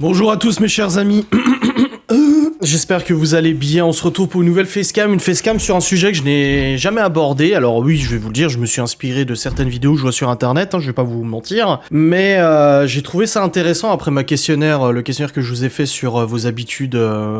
Bonjour à tous mes chers amis. J'espère que vous allez bien. On se retrouve pour une nouvelle facecam, sur un sujet que je n'ai jamais abordé. Alors oui, je vais vous le dire, je me suis inspiré de certaines vidéos que je vois sur internet, je vais pas vous mentir, mais j'ai trouvé ça intéressant après le questionnaire que je vous ai fait sur vos habitudes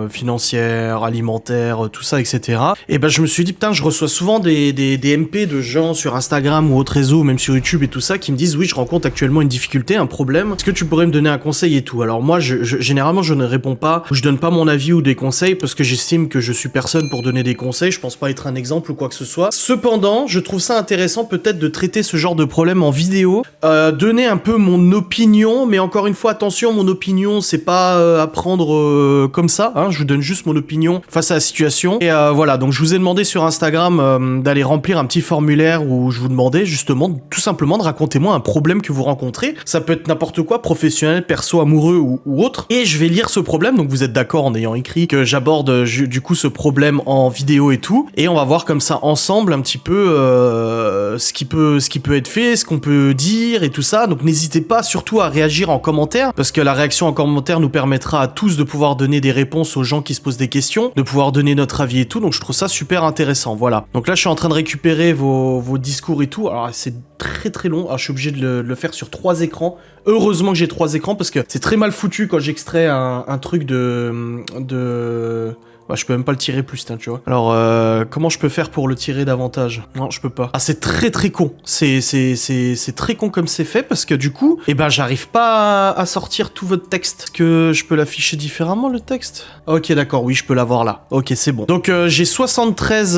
financières, alimentaires, tout ça, etc. Et ben je me suis dit putain, je reçois souvent des MP de gens sur Instagram ou autres réseaux, même sur YouTube et tout ça, qui me disent oui, je rencontre actuellement une difficulté, un problème. Est-ce que tu pourrais me donner un conseil et tout? Alors moi, généralement, je ne réponds pas, ou je donne pas mon avis ou des conseils parce que j'estime que je suis personne pour donner des conseils, je pense pas être un exemple ou quoi que ce soit. Cependant, je trouve ça intéressant peut-être de traiter ce genre de problème en vidéo, donner un peu mon opinion, mais encore une fois, attention, mon opinion, c'est pas à prendre comme ça, je vous donne juste mon opinion face à la situation. Et voilà, donc je vous ai demandé sur Instagram d'aller remplir un petit formulaire où je vous demandais justement, tout simplement, de raconter-moi un problème que vous rencontrez. Ça peut être n'importe quoi, professionnel, perso, amoureux ou autre. Et je vais lire ce problème, donc vous êtes d'accord en ayant écrit que j'aborde du coup ce problème en vidéo et tout, et on va voir comme ça ensemble un petit peu ce qui peut être fait, ce qu'on peut dire et tout ça. Donc n'hésitez pas surtout à réagir en commentaire, parce que la réaction en commentaire nous permettra à tous de pouvoir donner des réponses aux gens qui se posent des questions, de pouvoir donner notre avis et tout, donc je trouve ça super intéressant. Voilà, donc là je suis en train de récupérer vos discours et tout. Alors c'est très très long, je suis obligé de le faire sur 3 écrans. Heureusement que j'ai 3 écrans parce que c'est très mal foutu quand j'extrais un truc bah, je peux même pas le tirer plus, tu vois. Alors, comment je peux faire pour le tirer davantage? Non, je peux pas. Ah, c'est très très con. C'est très con comme c'est fait, parce que du coup, j'arrive pas à sortir tout votre texte. Est-ce que je peux l'afficher différemment, le texte? Ok, d'accord, oui, je peux l'avoir là. Ok, c'est bon. Donc, j'ai 73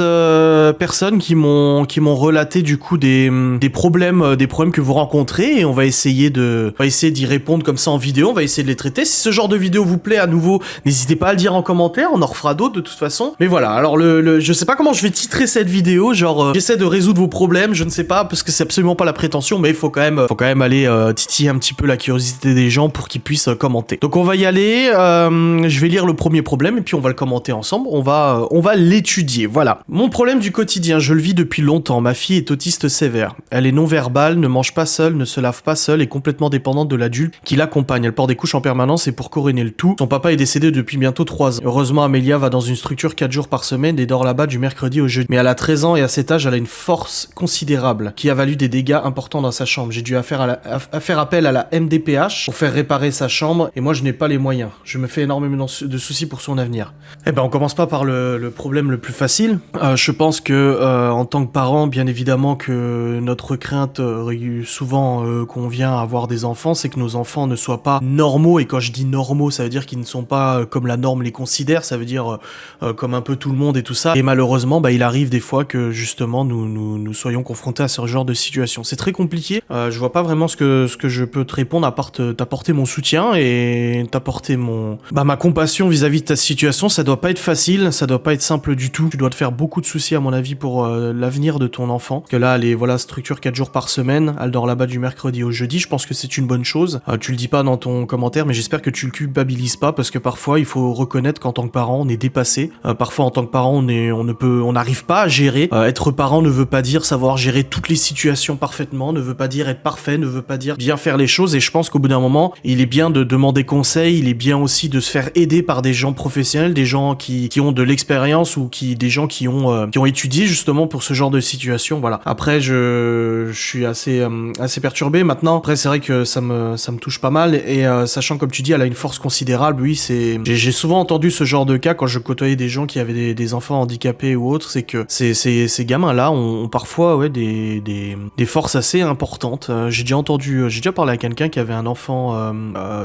personnes qui m'ont relaté, du coup, des problèmes que vous rencontrez, et on va essayer d'y répondre comme ça en vidéo, on va essayer de les traiter. Si ce genre de vidéo vous plaît, à nouveau, n'hésitez pas à le dire en commentaire, on en refera d'autres de toute façon. Mais voilà, alors je sais pas comment je vais titrer cette vidéo, genre j'essaie de résoudre vos problèmes, je ne sais pas, parce que c'est absolument pas la prétention, mais il faut quand même aller titiller un petit peu la curiosité des gens pour qu'ils puissent commenter. Donc on va y aller, je vais lire le premier problème et puis on va le commenter ensemble, on va l'étudier. Voilà. Mon problème du quotidien, je le vis depuis longtemps. Ma fille est autiste sévère. Elle est non-verbale, ne mange pas seule, ne se lave pas seule et complètement dépendante de l'adulte qui l'accompagne. Elle porte des couches en permanence et pour couronner le tout, son papa est décédé depuis bientôt 3 ans. Heureusement, Amélia va dans une structure 4 jours par semaine et dort là-bas du mercredi au jeudi. Mais elle a 13 ans et à cet âge, elle a une force considérable qui a valu des dégâts importants dans sa chambre. J'ai dû faire appel à la MDPH pour faire réparer sa chambre et moi je n'ai pas les moyens. Je me fais énormément de soucis pour son avenir. Eh ben on commence pas par le problème le plus facile. Je pense que en tant que parent, bien évidemment que notre crainte souvent qu'on vient avoir des enfants, c'est que nos enfants ne soient pas normaux. Et quand je dis normaux, ça veut dire qu'ils ne sont pas comme la norme les considère, ça veut dire comme un peu tout le monde et tout ça. Et malheureusement, il arrive des fois que justement nous soyons confrontés à ce genre de situation. C'est très compliqué. Je vois pas vraiment ce que je peux te répondre à part t'apporter mon soutien et t'apporter ma compassion vis-à-vis de ta situation. Ça doit pas être facile, ça doit pas être simple du tout. Tu dois te faire beaucoup de soucis à mon avis pour l'avenir de ton enfant. Que là, elle est structure 4 jours par semaine. Elle dort là-bas du mercredi au jeudi. Je pense que c'est une bonne chose. Tu le dis pas dans ton commentaire, mais j'espère que tu le culpabilises pas, parce que parfois il faut reconnaître qu'en tant que parent, on est dépassé. Parfois, en tant que parent, on n'arrive pas à gérer. Être parent ne veut pas dire savoir gérer toutes les situations parfaitement, ne veut pas dire être parfait, ne veut pas dire bien faire les choses. Et je pense qu'au bout d'un moment, il est bien de demander conseil. Il est bien aussi de se faire aider par des gens professionnels, des gens qui ont de l'expérience ou des gens qui ont étudié justement pour ce genre de situation. Voilà. Après, je suis assez perturbé maintenant. Après, c'est vrai que ça me touche pas mal. Et sachant, comme tu dis, elle a une force considérable. Oui, j'ai souvent entendu ce genre de cas quand je côtoyais des gens qui avaient des enfants handicapés ou autres, c'est que ces gamins-là ont parfois des forces assez importantes. J'ai déjà parlé à quelqu'un qui avait un enfant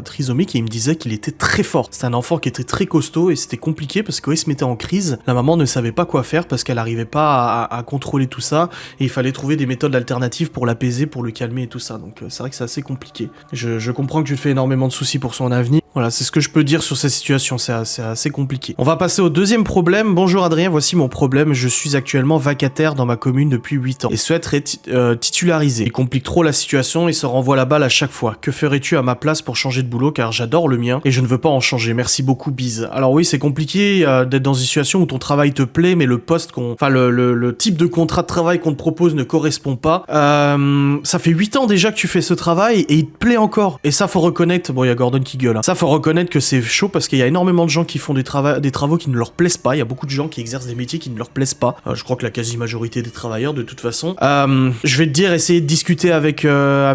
trisomique et il me disait qu'il était très fort. C'était un enfant qui était très costaud et c'était compliqué parce qu'il se mettait en crise. La maman ne savait pas quoi faire parce qu'elle n'arrivait pas à contrôler tout ça et il fallait trouver des méthodes alternatives pour l'apaiser, pour le calmer et tout ça. Donc c'est vrai que c'est assez compliqué. Je comprends que tu te fais énormément de soucis pour son avenir. Voilà, c'est ce que je peux dire sur cette situation, c'est assez compliqué. On va passer au deuxième problème. Bonjour Adrien, voici mon problème. Je suis actuellement vacataire dans ma commune depuis 8 ans et souhaite titulariser. Il complique trop la situation et se renvoie la balle à chaque fois. Que ferais-tu à ma place pour changer de boulot, car j'adore le mien et je ne veux pas en changer. Merci beaucoup, bise. Alors oui, c'est compliqué d'être dans une situation où ton travail te plaît, mais le poste le type de contrat de travail qu'on te propose ne correspond pas. Ça fait 8 ans déjà que tu fais ce travail et il te plaît encore. Et ça, faut reconnaître, bon, il y a Gordon qui gueule, hein. Ça, faut faut reconnaître que c'est chaud parce qu'il y a énormément de gens qui font des travaux qui ne leur plaisent pas. Il y a beaucoup de gens qui exercent des métiers qui ne leur plaisent pas. Je crois que la quasi-majorité des travailleurs, de toute façon. Je vais te dire, essayer de discuter avec la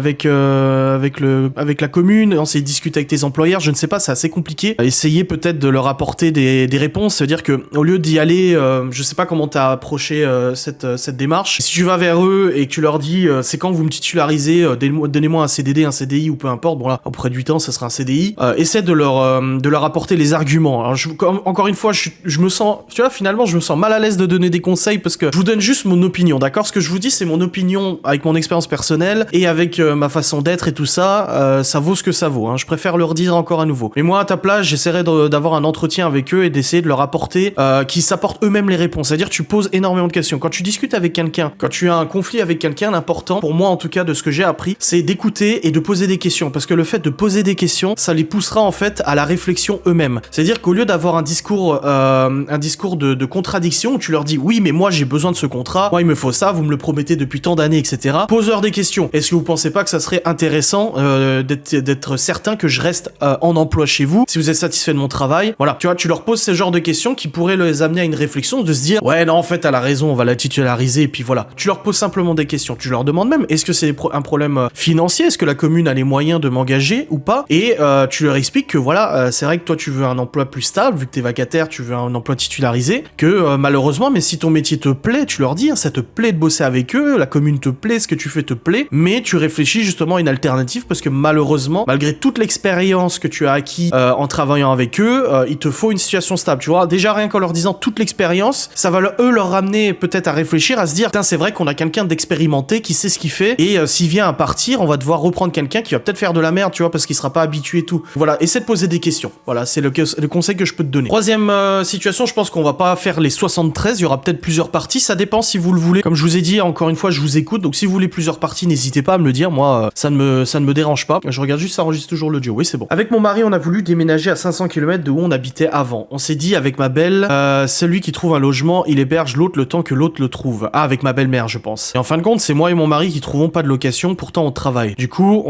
commune, essayer de discuter avec tes employeurs. Je ne sais pas, c'est assez compliqué. Essayer peut-être de leur apporter des réponses. C'est-à-dire que au lieu d'y aller, je sais pas comment t'as approché cette démarche. Si tu vas vers eux et que tu leur dis, c'est quand vous me titularisez, donnez-moi un CDD, un CDI ou peu importe. Bon là, auprès du temps, ça sera un CDI. Essaie de leur apporter les arguments. Alors, encore une fois, je me sens, tu vois, finalement, je me sens mal à l'aise de donner des conseils parce que je vous donne juste mon opinion, d'accord? Ce que je vous dis, c'est mon opinion avec mon expérience personnelle et avec ma façon d'être et tout ça. Ça vaut ce que ça vaut. Hein. Je préfère leur dire encore à nouveau. Mais moi, à ta place, j'essaierai d'avoir un entretien avec eux et d'essayer de leur apporter, qu'ils s'apportent eux-mêmes les réponses. C'est-à-dire, tu poses énormément de questions. Quand tu discutes avec quelqu'un, quand tu as un conflit avec quelqu'un, l'important, pour moi en tout cas, de ce que j'ai appris, c'est d'écouter et de poser des questions. Parce que le fait de poser des questions, ça les poussera en fait à la réflexion eux-mêmes. C'est-à-dire qu'au lieu d'avoir un discours de contradiction où tu leur dis oui mais moi j'ai besoin de ce contrat, moi il me faut ça, vous me le promettez depuis tant d'années, etc. Pose-leur des questions. Est-ce que vous pensez pas que ça serait intéressant d'être certain que je reste en emploi chez vous si vous êtes satisfait de mon travail? Voilà, tu vois, tu leur poses ce genre de questions qui pourraient les amener à une réflexion, de se dire ouais non en fait elle a raison, on va la titulariser et puis voilà. Tu leur poses simplement des questions. Tu leur demandes même est-ce que c'est un problème financier, est-ce que la commune a les moyens de m'engager ou pas, et tu leur expliques que voilà, c'est vrai que toi tu veux un emploi plus stable, vu que t'es vacataire, tu veux un emploi titularisé, que malheureusement, mais si ton métier te plaît, tu leur dis, hein, ça te plaît de bosser avec eux, la commune te plaît, ce que tu fais te plaît, mais tu réfléchis justement à une alternative parce que malheureusement, malgré toute l'expérience que tu as acquis en travaillant avec eux, il te faut une situation stable, tu vois. Déjà rien qu'en leur disant toute l'expérience, ça va leur ramener peut-être à réfléchir, à se dire, putain c'est vrai qu'on a quelqu'un d'expérimenté qui sait ce qu'il fait, et s'il vient à partir, on va devoir reprendre quelqu'un qui va peut-être faire de la merde, tu vois, parce qu'il sera pas habitué et tout. Voilà, essaie de poser des questions. Voilà, c'est le conseil que je peux te donner. Troisième situation, je pense qu'on va pas faire les 73, il y aura peut-être plusieurs parties, ça dépend si vous le voulez. Comme je vous ai dit, encore une fois, je vous écoute, donc si vous voulez plusieurs parties, n'hésitez pas à me le dire, moi, ça ne me dérange pas. Je regarde juste, ça enregistre toujours l'audio, oui c'est bon. Avec mon mari, on a voulu déménager à 500 km de où on habitait avant. On s'est dit avec ma belle, celui qui trouve un logement, il héberge l'autre le temps que l'autre le trouve. Ah, avec ma belle-mère, je pense. Et en fin de compte, c'est moi et mon mari qui trouvons pas de location, pourtant on travaille. Du coup,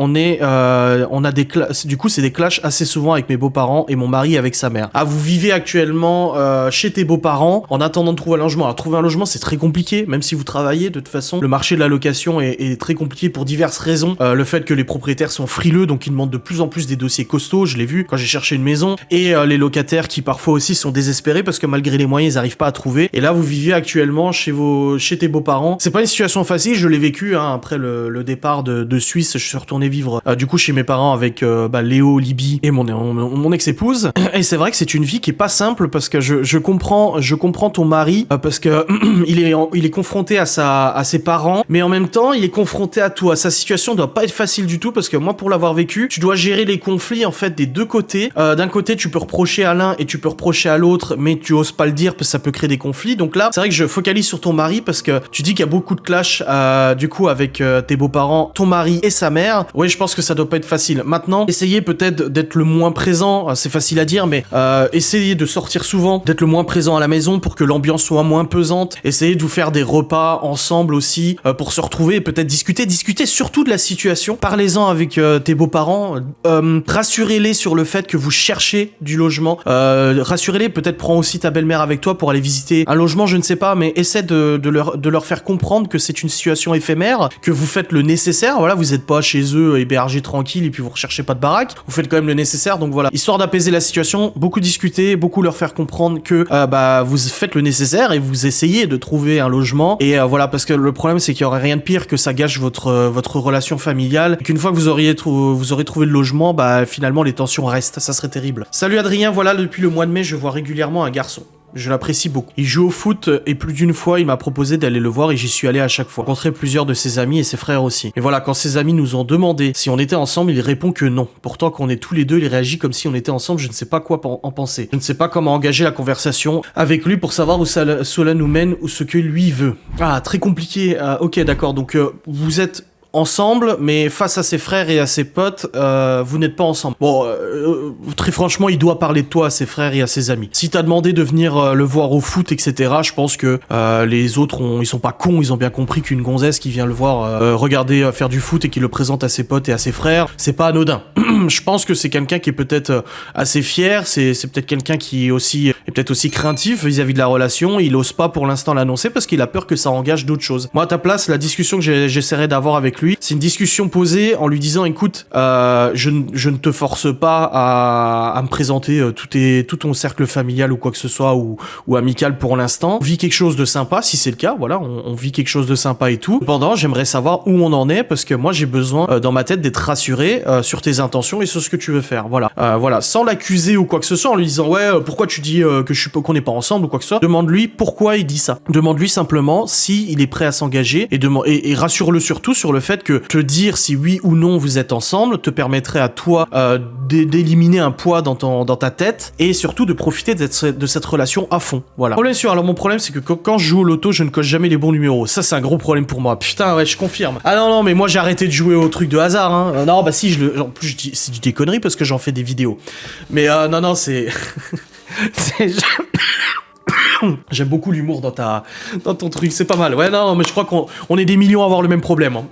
c'est des clashs assez souvent avec mes beaux-parents et mon mari avec sa mère. Ah, vous vivez actuellement chez tes beaux-parents en attendant de trouver un logement. Alors trouver un logement c'est très compliqué, même si vous travaillez, de toute façon le marché de la location est très compliqué pour diverses raisons. Le fait que les propriétaires sont frileux, donc ils demandent de plus en plus des dossiers costauds, je l'ai vu quand j'ai cherché une maison, et les locataires qui parfois aussi sont désespérés parce que malgré les moyens ils arrivent pas à trouver. Et là vous vivez actuellement chez tes beaux-parents. C'est pas une situation facile, je l'ai vécu hein, après le départ de Suisse, je suis retourné vivre du coup chez mes parents avec Léo, Libye et mon ex-épouse. Et c'est vrai que c'est une vie qui est pas simple parce que je comprends ton mari parce que il est confronté à ses parents, mais en même temps il est confronté à toi. Sa situation doit pas être facile du tout parce que moi pour l'avoir vécu, tu dois gérer les conflits en fait des deux côtés. D'un côté tu peux reprocher à l'un et tu peux reprocher à l'autre, mais tu oses pas le dire parce que ça peut créer des conflits. Donc là c'est vrai que je focalise sur ton mari parce que tu dis qu'il y a beaucoup de clash du coup avec tes beaux-parents, ton mari et sa mère. Oui, je pense que ça doit pas être facile. Maintenant, essayez peut-être d'être le moins présent, c'est facile à dire, mais essayez de sortir souvent, d'être le moins présent à la maison pour que l'ambiance soit moins pesante. Essayez de vous faire des repas ensemble aussi pour se retrouver et peut-être discuter surtout de la situation. Parlez-en avec tes beaux-parents, rassurez-les sur le fait que vous cherchez du logement, rassurez-les, peut-être prends aussi ta belle-mère avec toi pour aller visiter un logement, je ne sais pas, mais essaie de leur faire comprendre que c'est une situation éphémère, que vous faites le nécessaire, voilà, vous êtes pas chez eux hébergés tranquille et puis vous recherchez pas de baraque, vous faites quand même le nécessaire, donc voilà, histoire d'apaiser la situation, beaucoup discuter, beaucoup leur faire comprendre que vous faites le nécessaire et vous essayez de trouver un logement, et voilà, parce que le problème c'est qu'il y aurait rien de pire que ça gâche votre relation familiale, et qu'une fois que vous aurez trouvé le logement, finalement les tensions restent, ça serait terrible. Salut Adrien, voilà, depuis le mois de mai je vois régulièrement un garçon. Je l'apprécie beaucoup. Il joue au foot et plus d'une fois il m'a proposé d'aller le voir et j'y suis allé à chaque fois. J'ai rencontré plusieurs de ses amis et ses frères aussi. Et voilà, quand ses amis nous ont demandé si on était ensemble, il répond que non. Pourtant quand on est tous les deux, il réagit comme si on était ensemble, je ne sais pas quoi en penser. Je ne sais pas comment engager la conversation avec lui pour savoir où cela nous mène ou ce que lui veut. Ah, très compliqué. Ok, d'accord, donc vous êtes ensemble, mais face à ses frères et à ses potes, vous n'êtes pas ensemble. Bon, très franchement, il doit parler de toi à ses frères et à ses amis. Si t'as demandé de venir le voir au foot, etc., je pense que les autres, ils sont pas cons, ils ont bien compris qu'une gonzesse qui vient le voir regarder faire du foot et qui le présente à ses potes et à ses frères, c'est pas anodin. Je pense que c'est quelqu'un qui est peut-être assez fier, c'est peut-être quelqu'un qui est peut-être aussi craintif vis-à-vis de la relation, il ose pas pour l'instant l'annoncer parce qu'il a peur que ça engage d'autres choses. Moi à ta place, la discussion que j'essaierai d'avoir avec lui, c'est une discussion posée en lui disant écoute, je ne te force pas à me présenter tout ton cercle familial ou quoi que ce soit ou amical pour l'instant. On vit quelque chose de sympa si c'est le cas, voilà, on vit quelque chose de sympa et tout. Cependant, j'aimerais savoir où on en est parce que moi j'ai besoin dans ma tête d'être rassuré sur tes intentions et sur ce que tu veux faire. Voilà, sans l'accuser ou quoi que ce soit en lui disant ouais, pourquoi tu dis qu'on n'est pas ensemble ou quoi que ce soit. Demande-lui pourquoi il dit ça. Demande-lui simplement si il est prêt à s'engager et rassure-le surtout sur le fait que te dire si oui ou non vous êtes ensemble te permettrait à toi d'éliminer un poids dans ta tête et surtout de profiter de cette relation à fond. Voilà. Problème sûr. Alors mon problème c'est que quand je joue au loto, je ne coche jamais les bons numéros. Ça c'est un gros problème pour moi. Putain ouais, je confirme. Ah non mais moi j'ai arrêté de jouer au truc de hasard. Hein. Non bah si en plus je dis des conneries parce que j'en fais des vidéos. Mais non c'est j'aime beaucoup l'humour dans ton truc, c'est pas mal. Ouais, non, mais je crois qu'on est des millions à avoir le même problème. Hein.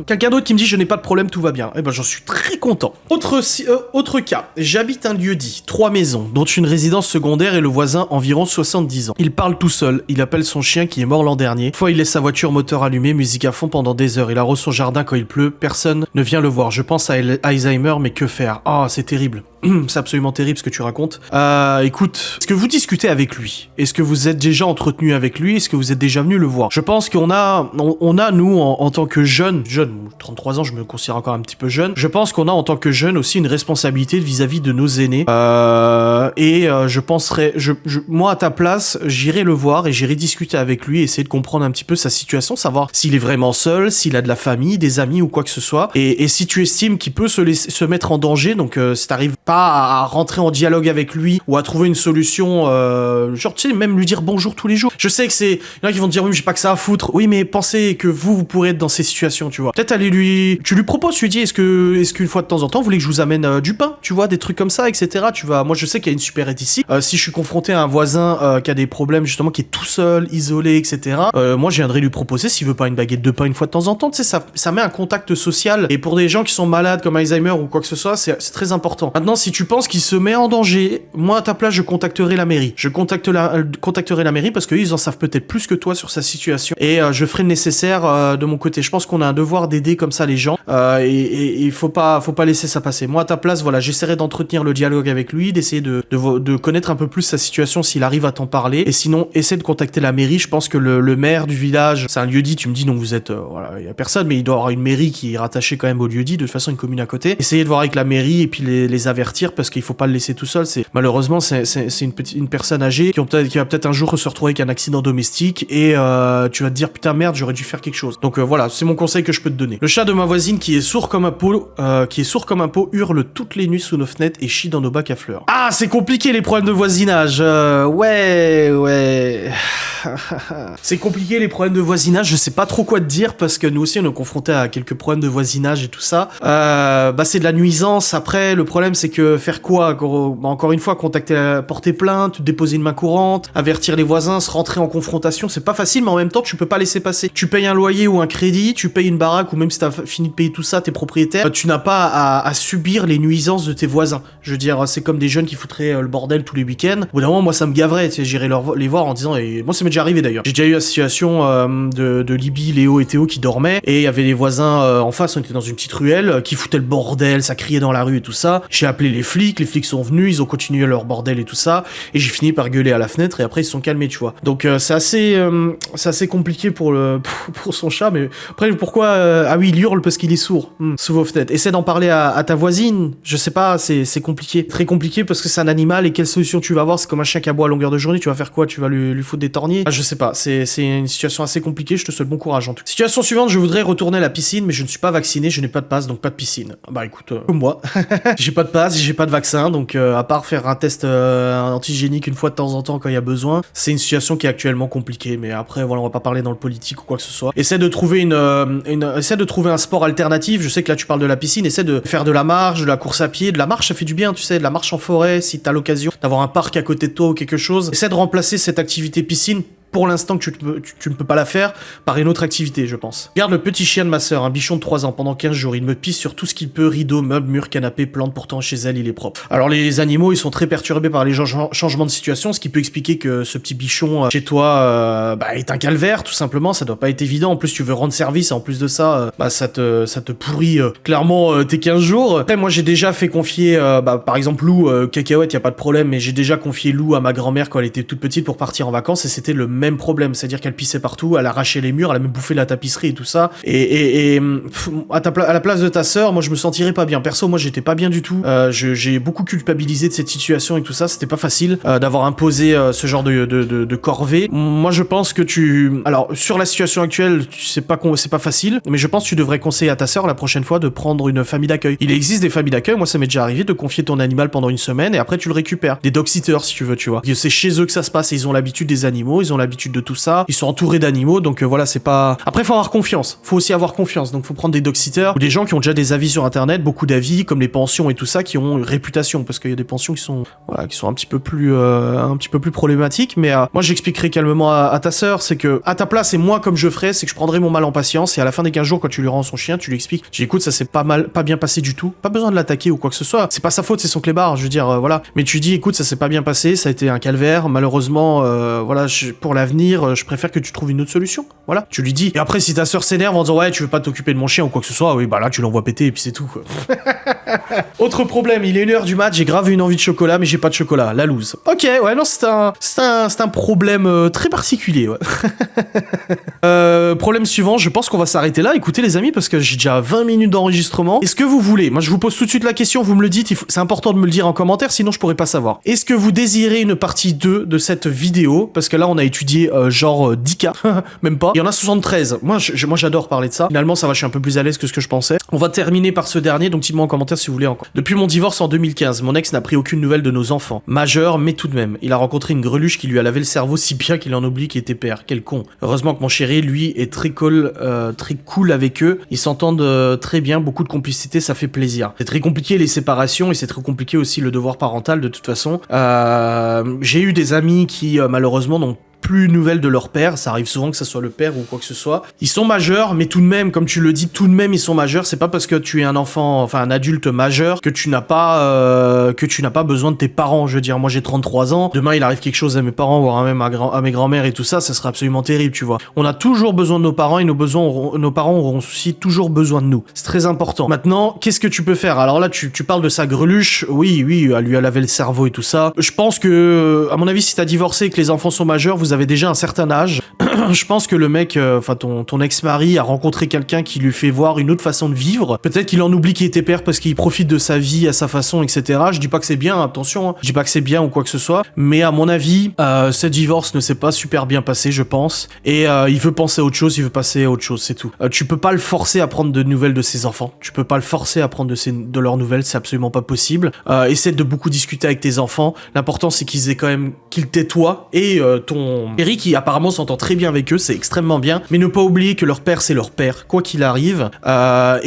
Quelqu'un d'autre qui me dit je n'ai pas de problème, tout va bien. Eh ben, j'en suis très content. Autre cas, j'habite un lieu-dit, 3 maisons, dont une résidence secondaire et le voisin environ 70 ans. Il parle tout seul, il appelle son chien qui est mort l'an dernier. Une fois, il laisse sa voiture moteur allumée, musique à fond pendant des heures. Il arrose son jardin quand il pleut, personne ne vient le voir. Je pense à Alzheimer, mais que faire? Ah, c'est terrible. C'est absolument terrible ce que tu racontes. Écoute, est-ce que vous discutez avec lui? Est-ce que vous êtes déjà entretenu avec lui? Est-ce que vous êtes déjà venu le voir? Je pense qu'on a, nous, en tant que jeunes, 33 ans, je me considère encore un petit peu jeune, je pense qu'on a, en tant que jeunes, aussi une responsabilité vis-à-vis de nos aînés. Je penserais, moi, à ta place, j'irai le voir et j'irai discuter avec lui, essayer de comprendre un petit peu sa situation, savoir s'il est vraiment seul, s'il a de la famille, des amis ou quoi que ce soit. Et si tu estimes qu'il peut se mettre en danger, donc si t'arrives pas à rentrer en dialogue avec lui ou à trouver une solution, genre tu sais, même lui dire bonjour tous les jours. Je sais que il y en a qui vont te dire oui mais j'ai pas que ça à foutre. Oui mais pensez que vous pourrez être dans ces situations, tu vois. Peut-être tu lui proposes, tu lui dis est-ce qu'une fois de temps en temps vous voulez que je vous amène du pain, tu vois, des trucs comme ça, etc. Tu vas, moi je sais qu'il y a une supérette ici. Si je suis confronté à un voisin qui a des problèmes justement, qui est tout seul, isolé, etc. Moi je viendrai lui proposer s'il veut pas une baguette de pain une fois de temps en temps. Tu sais, ça met un contact social et pour des gens qui sont malades comme Alzheimer ou quoi que ce soit, c'est très important. Maintenant si tu penses qu'il se met en danger, moi à ta place je contacterai la mairie. Je contacterai la mairie parce qu'ils en savent peut-être plus que toi sur sa situation et je ferai le nécessaire de mon côté. Je pense qu'on a un devoir d'aider comme ça les gens et il faut pas laisser ça passer. Moi à ta place, voilà, j'essaierai d'entretenir le dialogue avec lui, d'essayer de connaître un peu plus sa situation s'il arrive à t'en parler et sinon essaie de contacter la mairie. Je pense que le maire du village, c'est un lieu-dit, tu me dis donc vous êtes voilà, il y a personne mais il doit y avoir une mairie qui est rattachée quand même au lieu-dit, de toute façon une commune à côté. Essayez de voir avec la mairie et puis les avertir parce qu'il faut pas le laisser tout seul. Malheureusement c'est une personne âgée qui va peut-être un jour se retrouver avec un accident domestique et tu vas te dire putain merde j'aurais dû faire quelque chose. Donc voilà, c'est mon conseil que je peux te donner. Le chat de ma voisine qui est sourd comme un pot hurle toutes les nuits sous nos fenêtres et chie dans nos bacs à fleurs. Ah c'est compliqué les problèmes de voisinage. Ouais. C'est compliqué les problèmes de voisinage, je sais pas trop quoi te dire parce que nous aussi on est confrontés à quelques problèmes de voisinage et tout ça. C'est de la nuisance. Après le problème c'est que faire quoi? Encore une fois, porter plainte, déposer une main courante, avertir les voisins, se rentrer en confrontation, c'est pas facile mais en même temps tu peux pas laisser passer. Tu payes un loyer ou un crédit, tu payes une baraque ou même si t'as fini de payer tout ça, t'es propriétaire, tu n'as pas à subir les nuisances de tes voisins. Je veux dire, c'est comme des jeunes qui foutraient le bordel tous les week-ends. Au bout d'un moment, moi ça me gaverait, tu sais, j'irais les voir en disant, et moi ça m'est déjà arrivé d'ailleurs. J'ai déjà eu la situation de Libye, Léo et Théo qui dormaient et il y avait les voisins en face, on était dans une petite ruelle, qui foutaient le bordel, ça criait dans la rue et tout ça. J'ai appelé les flics sont venus, ils ont continué leur bordel et tout ça, et j'ai fini par gueuler à la fenêtre et après ils se sont calmés, tu vois. Donc c'est assez compliqué pour son chat, mais après pourquoi ah oui, il hurle parce qu'il est sourd sous vos fenêtres. Essaie d'en parler à ta voisine, je sais pas, c'est compliqué, très compliqué parce que c'est un animal et quelle solution tu vas avoir? C'est comme un chien qui aboie à longueur de journée, tu vas faire quoi? Tu vas lui foutre des torniers? Je sais pas, c'est une situation assez compliquée, je te souhaite bon courage en tout cas. Situation suivante, je voudrais retourner à la piscine mais je ne suis pas vacciné, je n'ai pas de passe donc pas de piscine. Bah écoute, comme moi, j'ai pas de passe, j'ai pas de vaccin, donc à part faire un test antigénique une fois de temps en temps quand il y a besoin, c'est une situation qui est actuellement compliquée. Mais après, voilà, on va pas parler dans le politique ou quoi que ce soit. Essaie de trouver essaie de trouver un sport alternatif. Je sais que là tu parles de la piscine. Essaie de faire de la marche, de la course à pied, de la marche, ça fait du bien, tu sais, de la marche en forêt si t'as l'occasion d'avoir un parc à côté de toi ou quelque chose. Essaie de remplacer cette activité piscine, pour l'instant que tu ne peux pas la faire, par une autre activité, je pense. Regarde le petit chien de ma sœur, un bichon de 3 ans, pendant 15 jours. Il me pisse sur tout ce qu'il peut, rideaux, meubles, murs, canapés, plantes, pourtant chez elle, il est propre. Alors les animaux, ils sont très perturbés par les changements de situation, ce qui peut expliquer que ce petit bichon chez toi est un calvaire, tout simplement. Ça doit pas être évident. En plus, tu veux rendre service, et en plus de ça, ça te pourrit clairement tes 15 jours. Après, moi, j'ai déjà fait confier, par exemple, Lou, cacahuète, y a pas de problème, mais j'ai déjà confié Lou à ma grand-mère quand elle était toute petite pour partir en vacances, et c'était le même problème, c'est-à-dire qu'elle pissait partout, elle arrachait les murs, elle a même bouffé la tapisserie et tout ça. Et à la place de ta sœur, moi je me sentirais pas bien. Perso, moi j'étais pas bien du tout. J'ai beaucoup culpabilisé de cette situation et tout ça. C'était pas facile d'avoir imposé ce genre de corvée. Moi je pense que alors sur la situation actuelle, c'est pas facile, mais je pense que tu devrais conseiller à ta sœur la prochaine fois de prendre une famille d'accueil. Il existe des familles d'accueil. Moi ça m'est déjà arrivé de confier ton animal pendant une semaine et après tu le récupères. Des dog sitters si tu veux, tu vois. C'est chez eux que ça se passe et ils ont l'habitude des animaux, ils ont l'habitude de tout ça, ils sont entourés d'animaux, donc voilà, c'est pas... Après, faut avoir confiance, faut aussi avoir confiance, donc faut prendre des dog-sitters, ou des gens qui ont déjà des avis sur internet, beaucoup d'avis, comme les pensions et tout ça, qui ont une réputation, parce qu'il y a des pensions qui sont un petit peu plus problématiques, mais moi j'expliquerai calmement à ta sœur, c'est que, à ta place, et moi comme je ferais, c'est que je prendrais mon mal en patience, et à la fin des 15 jours, quand tu lui rends son chien, tu lui expliques, tu dis, écoute, ça s'est pas bien passé du tout, pas besoin de l'attaquer ou quoi que ce soit, c'est pas sa faute, c'est son clébard, je veux dire, voilà, mais tu dis, écoute, ça s'est pas bien passé, ça a été un calvaire, malheureusement, voilà, pour l'avenir, je préfère que tu trouves une autre solution. Voilà, tu lui dis. Et après, si ta sœur s'énerve en disant ouais, tu veux pas t'occuper de mon chien ou quoi que ce soit, oui, bah là, tu l'envoies péter et puis c'est tout, quoi. Autre problème, il est 1h du mat, j'ai grave une envie de chocolat, mais j'ai pas de chocolat. La loose. Ok, ouais, non, c'est un problème très particulier, ouais. Problème suivant, je pense qu'on va s'arrêter là. Écoutez, les amis, parce que j'ai déjà 20 minutes d'enregistrement. Est-ce que vous voulez, moi je vous pose tout de suite la question, vous me le dites, c'est important de me le dire en commentaire, sinon je pourrais pas savoir. Est-ce que vous désirez une partie 2 de cette vidéo? Parce que là, on a étudié genre 10 cas, même pas. Il y en a 73. Moi, j'adore parler de ça. Finalement, ça va, je suis un peu plus à l'aise que ce que je pensais. On va terminer par ce dernier, donc dites-moi en commentaire si vous voulez encore. Depuis mon divorce en 2015, mon ex n'a pris aucune nouvelle de nos enfants. Majeur, mais tout de même. Il a rencontré une greluche qui lui a lavé le cerveau si bien qu'il en oublie qu'il était père. Quel con. Heureusement que mon chéri, lui, est très cool avec eux. Ils s'entendent très bien, beaucoup de complicité, ça fait plaisir. C'est très compliqué les séparations et c'est très compliqué aussi le devoir parental de toute façon. J'ai eu des amis qui malheureusement n'ont plus de nouvelles de leur père, ça arrive souvent que ça soit le père ou quoi que ce soit. Ils sont majeurs, mais tout de même, comme tu le dis, tout de même ils sont majeurs. C'est pas parce que tu es un enfant, enfin un adulte majeur, que tu n'as pas besoin de tes parents. Je veux dire, moi j'ai 33 ans, demain il arrive quelque chose à mes parents, voire même à mes grands-mères et tout ça, ça serait absolument terrible, tu vois. On a toujours besoin de nos parents et nos parents auront aussi toujours besoin de nous. C'est très important. Maintenant, qu'est-ce que tu peux faire? Alors là, tu parles de sa greluche, oui, elle lui a lavé le cerveau et tout ça. Je pense que, à mon avis, si t'as divorcé et que les enfants sont majeurs, vous avez déjà un certain âge. Je pense que le mec, ton ex-mari a rencontré quelqu'un qui lui fait voir une autre façon de vivre. Peut-être qu'il en oublie qu'il était père parce qu'il profite de sa vie à sa façon, etc. Je dis pas que c'est bien, attention, hein. Je dis pas que c'est bien ou quoi que ce soit. Mais à mon avis, ce divorce ne s'est pas super bien passé, je pense. Et il veut penser à autre chose, il veut passer à autre chose, c'est tout. Tu peux pas le forcer à prendre de nouvelles de ses enfants. Tu peux pas le forcer à prendre de leurs nouvelles, c'est absolument pas possible. Essaie de beaucoup discuter avec tes enfants. L'important, c'est qu'ils t'aient toi et ton Eric qui apparemment s'entend très bien avec eux, c'est extrêmement bien, mais ne pas oublier que leur père c'est leur père, quoi qu'il arrive, à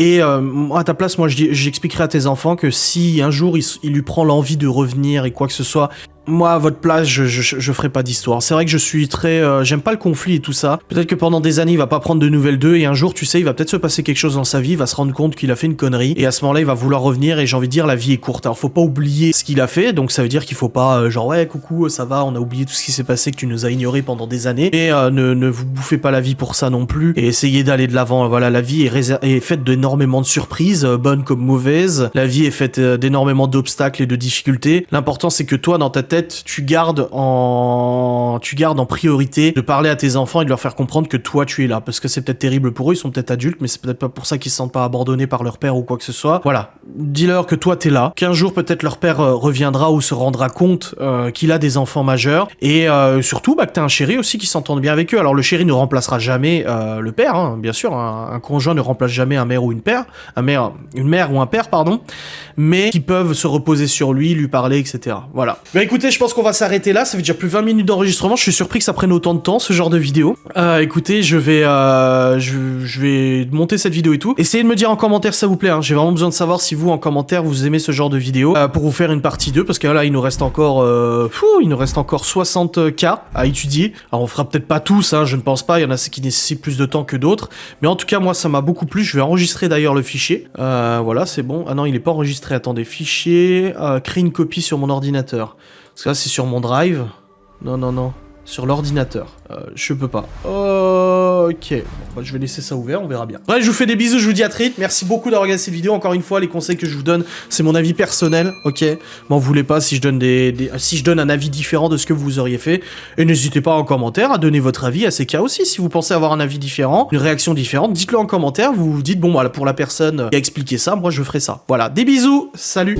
ta place, moi j'expliquerai à tes enfants que si un jour il lui prend l'envie de revenir et quoi que ce soit, moi, à votre place, je ferai pas d'histoire. C'est vrai que je suis très... j'aime pas le conflit et tout ça. Peut-être que pendant des années, il va pas prendre de nouvelles d'eux, et un jour, tu sais, il va peut-être se passer quelque chose dans sa vie, il va se rendre compte qu'il a fait une connerie, et à ce moment-là, il va vouloir revenir, et j'ai envie de dire, la vie est courte. Alors, faut pas oublier ce qu'il a fait, donc ça veut dire qu'il faut pas, genre, ouais, coucou, ça va, on a oublié tout ce qui s'est passé, que tu nous as ignoré pendant des années, mais ne vous bouffez pas la vie pour ça non plus, et essayez d'aller de l'avant. Voilà, la vie est faite d'énormément de surprises, bonnes comme mauvaises. La vie est faite d'énormément d'obstacles et de difficultés. L'important, c'est que toi, dans ta tête, peut-être tu gardes en priorité de parler à tes enfants et de leur faire comprendre que toi tu es là, parce que c'est peut-être terrible pour eux, ils sont peut-être adultes, mais c'est peut-être pas pour ça qu'ils se sentent pas abandonnés par leur père ou quoi que ce soit. Voilà, dis-leur que toi t'es là, qu'un jour peut-être leur père reviendra ou se rendra compte qu'il a des enfants majeurs, et surtout que t'as un chéri aussi qui s'entende bien avec eux. Alors le chéri ne remplacera jamais le père, hein, bien sûr, un conjoint ne remplace jamais un mère ou une mère ou un père, pardon, mais qui peuvent se reposer sur lui parler, etc. Voilà. Bah écoutez, je pense qu'on va s'arrêter là, ça fait déjà plus de 20 minutes d'enregistrement, je suis surpris que ça prenne autant de temps, ce genre de vidéo. Écoutez, je vais monter cette vidéo et tout. Essayez de me dire en commentaire si ça vous plaît, hein. J'ai vraiment besoin de savoir si vous, en commentaire, vous aimez ce genre de vidéo, pour vous faire une partie 2, parce que là, il nous reste encore 60K à étudier. Alors on fera peut-être pas tous, hein, je ne pense pas, il y en a qui nécessitent plus de temps que d'autres, mais en tout cas, moi, ça m'a beaucoup plu. Je vais enregistrer d'ailleurs le fichier. Voilà, c'est bon. Ah non, il est pas enregistré, attendez, fichier, créer une copie sur mon ordinateur. Parce que là, c'est sur mon drive. Non. Sur l'ordinateur. Je peux pas. Ok. Bon, bah, je vais laisser ça ouvert, on verra bien. Bref, je vous fais des bisous, je vous dis à très vite. Merci beaucoup d'avoir regardé cette vidéo. Encore une fois, les conseils que je vous donne, c'est mon avis personnel, ok? M'en voulez pas si je donne si je donne un avis différent de ce que vous auriez fait. Et n'hésitez pas en commentaire à donner votre avis à ces cas aussi. Si vous pensez avoir un avis différent, une réaction différente, dites-le en commentaire. Vous vous dites, bon, voilà, pour la personne qui a expliqué ça, moi je ferai ça. Voilà, des bisous, salut!